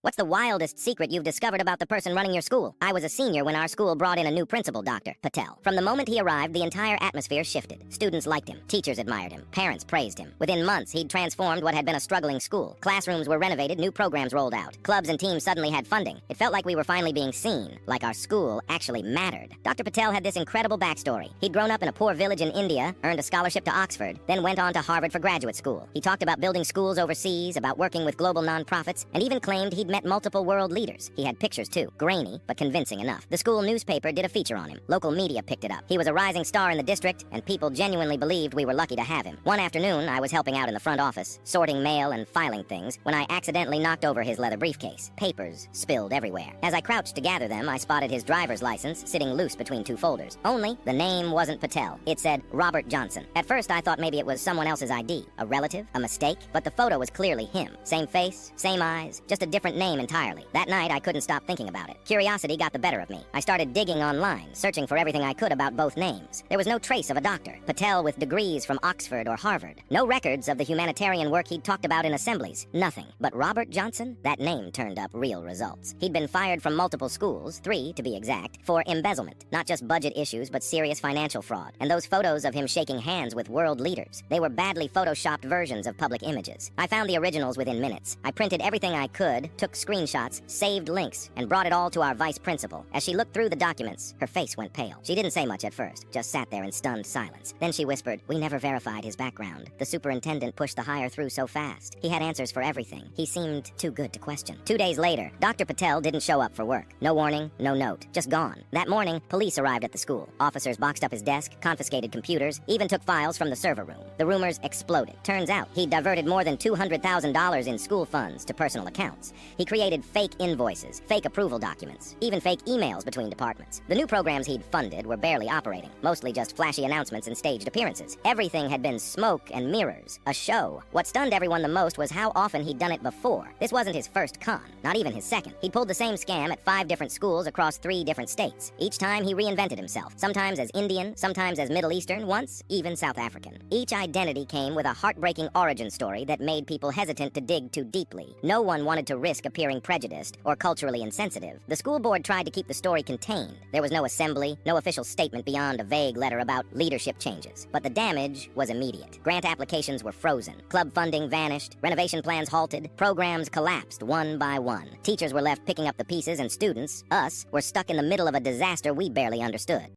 What's the wildest secret you've discovered about the person running your school? I was a senior when our school brought in a new principal, Dr. Patel. From the moment he arrived, the entire atmosphere shifted. Students liked him. Teachers admired him. Parents praised him. Within months, he'd transformed what had been a struggling school. Classrooms were renovated, new programs rolled out. Clubs and teams suddenly had funding. It felt like we were finally being seen, like our school actually mattered. Dr. Patel had this incredible backstory. He'd grown up in a poor village in India, earned a scholarship to Oxford, then went on to Harvard for graduate school. He talked about building schools overseas, about working with global nonprofits, and even claimed he'd met multiple world leaders. He had pictures too, grainy, but convincing enough. The school newspaper did a feature on him. Local media picked it up. He was a rising star in the district, and people genuinely believed we were lucky to have him. One afternoon, I was helping out in the front office, sorting mail and filing things, when I accidentally knocked over his leather briefcase. Papers spilled everywhere. As I crouched to gather them, I spotted his driver's license sitting loose between two folders. Only, the name wasn't Patel. It said Robert Johnson. At first, I thought maybe it was someone else's ID, a relative, a mistake, but the photo was clearly him. Same face, same eyes, just a different name entirely. That night, I couldn't stop thinking about it. Curiosity got the better of me. I started digging online, searching for everything I could about both names. There was no trace of a doctor, Patel with degrees from Oxford or Harvard. No records of the humanitarian work he'd talked about in assemblies. Nothing. But Robert Johnson? That name turned up real results. He'd been fired from multiple schools, 3 to be exact, for embezzlement. Not just budget issues, but serious financial fraud. And those photos of him shaking hands with world leaders, they were badly photoshopped versions of public images. I found the originals within minutes. I printed everything I could, took screenshots, saved links, and brought it all to our vice principal. As she looked through the documents, her face went pale. She didn't say much at first, just sat there in stunned silence. Then she whispered, "We never verified his background. The superintendent pushed the hire through so fast. He had answers for everything. He seemed too good to question." 2 days later, Dr. Patel didn't show up for work. No warning, no note, just gone. That morning, police arrived at the school. Officers boxed up his desk, confiscated computers, even took files from the server room. The rumors exploded. Turns out, he'd diverted more than $200,000 in school funds to personal accounts. He created fake invoices, fake approval documents, even fake emails between departments. The new programs he'd funded were barely operating, mostly just flashy announcements and staged appearances. Everything had been smoke and mirrors, a show. What stunned everyone the most was how often he'd done it before. This wasn't his first con, not even his second. He'd pulled the same scam at 5 different schools across 3 different states. Each time he reinvented himself, sometimes as Indian, sometimes as Middle Eastern, once even South African. Each identity came with a heartbreaking origin story that made people hesitant to dig too deeply. No one wanted to risk appearing prejudiced or culturally insensitive. The school board tried to keep the story contained. There was no assembly, no official statement beyond a vague letter about leadership changes. But the damage was immediate. Grant applications were frozen. Club funding vanished. Renovation plans halted. Programs collapsed one by one. Teachers were left picking up the pieces, and students, us, were stuck in the middle of a disaster we barely understood.